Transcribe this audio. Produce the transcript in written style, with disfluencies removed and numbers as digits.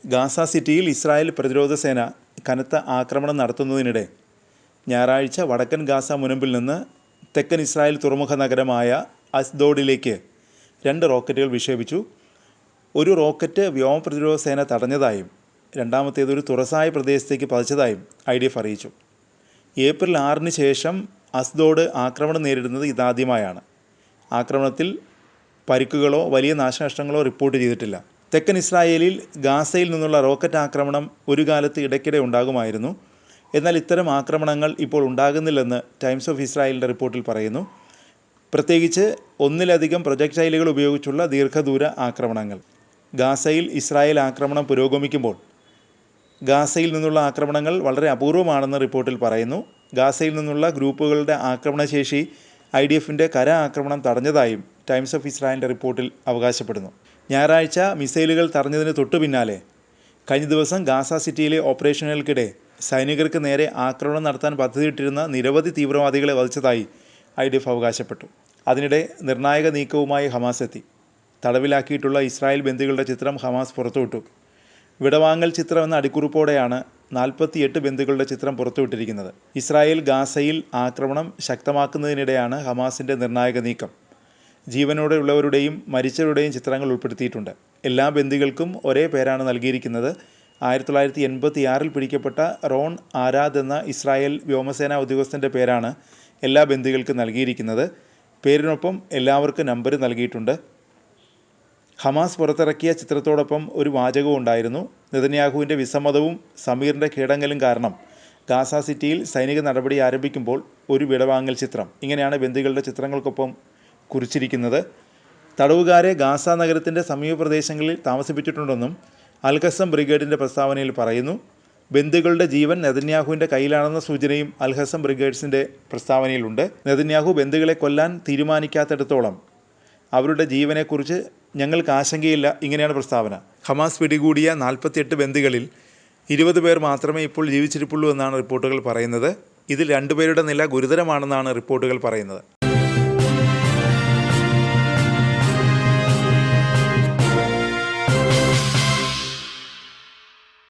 Gaza സിറ്റിയിൽ Israel പ്രതിരോധ സേന കനത്ത ആക്രമണം നടത്തുന്നതിനിടെ ഞായറാഴ്ച വടക്കൻ ഗാസ മുനമ്പിൽ നിന്ന് തെക്കൻ ഇസ്രായേൽ തുറമുഖ നഗരമായ അസ്ദോഡിലേക്ക് 2 റോക്കറ്റുകൾ വിക്ഷേപിച്ചു. ഒരു റോക്കറ്റ് വ്യോമപ്രതിരോധ സേന തടഞ്ഞതായും രണ്ടാമത്തേത് ഒരു തുറസായ പ്രദേശത്തേക്ക് പതിച്ചതായും IDF അറിയിച്ചു. ഏപ്രിൽ 6-ന് ശേഷം അസ്ദോഡ് ആക്രമണം നേരിടുന്നത് ഇതാദ്യമായാണ്. ആക്രമണത്തിൽ പരിക്കുകളോ വലിയ നാശനഷ്ടങ്ങളോ റിപ്പോർട്ട് ചെയ്തിട്ടില്ല. തെക്കൻ ഇസ്രായേലിൽ ഗാസയിൽ നിന്നുള്ള റോക്കറ്റ് ആക്രമണം ഒരു കാലത്ത് ഇടയ്ക്കിടെ ഉണ്ടാകുമായിരുന്നു. എന്നാൽ ഇത്തരം ആക്രമണങ്ങൾ ഇപ്പോൾ ഉണ്ടാകുന്നില്ലെന്ന് ടൈംസ് ഓഫ് ഇസ്രായേലിൻ്റെ റിപ്പോർട്ടിൽ പറയുന്നു. പ്രത്യേകിച്ച് ഒന്നിലധികം പ്രൊജക്ടൈലുകൾ ഉപയോഗിച്ചുള്ള ദീർഘദൂര ആക്രമണങ്ങൾ. ഗാസയിൽ ഇസ്രായേൽ ആക്രമണം പുരോഗമിക്കുമ്പോൾ ഗാസയിൽ നിന്നുള്ള ആക്രമണങ്ങൾ വളരെ അപൂർവമാണെന്ന് റിപ്പോർട്ടിൽ പറയുന്നു. ഗാസയിൽ നിന്നുള്ള ഗ്രൂപ്പുകളുടെ ആക്രമണശേഷി IDFൻ്റെ കര ആക്രമണം തടഞ്ഞതായും ടൈംസ് ഓഫ് ഇസ്രായേലിൻ്റെ റിപ്പോർട്ടിൽ അവകാശപ്പെടുന്നു. ഞായറാഴ്ച മിസൈലുകൾ തടഞ്ഞതിന് തൊട്ടു പിന്നാലെ കഴിഞ്ഞ ദിവസം ഗാസ സിറ്റിയിലെ ഓപ്പറേഷനുകൾക്കിടെ സൈനികർക്ക് നേരെ ആക്രമണം നടത്താൻ പദ്ധതിയിട്ടിരുന്ന നിരവധി തീവ്രവാദികളെ വധിച്ചതായി IDF അവകാശപ്പെട്ടു. അതിനിടെ നിർണായക നീക്കവുമായി ഹമാസ് എത്തി. തടവിലാക്കിയിട്ടുള്ള ഇസ്രായേൽ ബന്ദികളുടെ ചിത്രം ഹമാസ് പുറത്തുവിട്ടു. വിടവാങ്ങൽ ചിത്രം എന്ന അടിക്കുറിപ്പോടെയാണ് 48 ബന്ദികളുടെ ചിത്രം പുറത്തുവിട്ടിരിക്കുന്നത്. ഇസ്രായേൽ ഗാസയിൽ ആക്രമണം ശക്തമാക്കുന്നതിനിടെയാണ് ഹമാസിൻ്റെ നിർണായക നീക്കം. ജീവനോടെയുള്ളവരുടെയും മരിച്ചവരുടെയും ചിത്രങ്ങൾ ഉൾപ്പെടുത്തിയിട്ടുണ്ട്. എല്ലാ ബന്ദികൾക്കും ഒരേ പേരാണ് നൽകിയിരിക്കുന്നത്. 1986-ൽ പിടിക്കപ്പെട്ട റോൺ ആരാദ് എന്ന ഇസ്രായേൽ വ്യോമസേനാ ഉദ്യോഗസ്ഥൻ്റെ പേരാണ് എല്ലാ ബന്ദികൾക്കും നൽകിയിരിക്കുന്നത്. പേരിനൊപ്പം എല്ലാവർക്കും നമ്പർ നൽകിയിട്ടുണ്ട്. ഹമാസ് പുറത്തിറക്കിയ ചിത്രത്തോടൊപ്പം ഒരു വാചകവും ഉണ്ടായിരുന്നു. നെതന്യാഹുവിൻ്റെ വിസമ്മതവും സമീറിൻ്റെ കീഴടങ്ങലും കാരണം ഗാസ സിറ്റിയിൽ സൈനിക നടപടി ആരംഭിക്കുമ്പോൾ ഒരു വിടവാങ്ങൽ ചിത്രം. ഇങ്ങനെയാണ് ബന്ദികളുടെ ചിത്രങ്ങൾക്കൊപ്പം കുറിച്ചിരിക്കുന്നത്. തടവുകാരെ ഗാസ നഗരത്തിൻ്റെ സമീപ പ്രദേശങ്ങളിൽ താമസിപ്പിച്ചിട്ടുണ്ടെന്നും അൽ-ഖസം ബ്രിഗേഡിൻ്റെ പ്രസ്താവനയിൽ പറയുന്നു. ബന്ദികളുടെ ജീവൻ നെതന്യാഹുവിൻ്റെ കയ്യിലാണെന്ന സൂചനയും അൽ-ഖസം ബ്രിഗേഡ്സിൻ്റെ പ്രസ്താവനയിലുണ്ട്. നെതന്യാഹു ബന്ദികളെ കൊല്ലാൻ തീരുമാനിക്കാത്തിടത്തോളം അവരുടെ ജീവനെക്കുറിച്ച് ഞങ്ങൾക്ക് ആശങ്കയില്ല, ഇങ്ങനെയാണ് പ്രസ്താവന. ഹമാസ് പിടികൂടിയ 48 ബന്ദികളിൽ 20 പേർ മാത്രമേ ഇപ്പോൾ ജീവിച്ചിരിപ്പുള്ളൂ എന്നാണ് റിപ്പോർട്ടുകൾ പറയുന്നത്. ഇതിൽ 2 പേരുടെ നില ഗുരുതരമാണെന്നാണ് റിപ്പോർട്ടുകൾ പറയുന്നത്.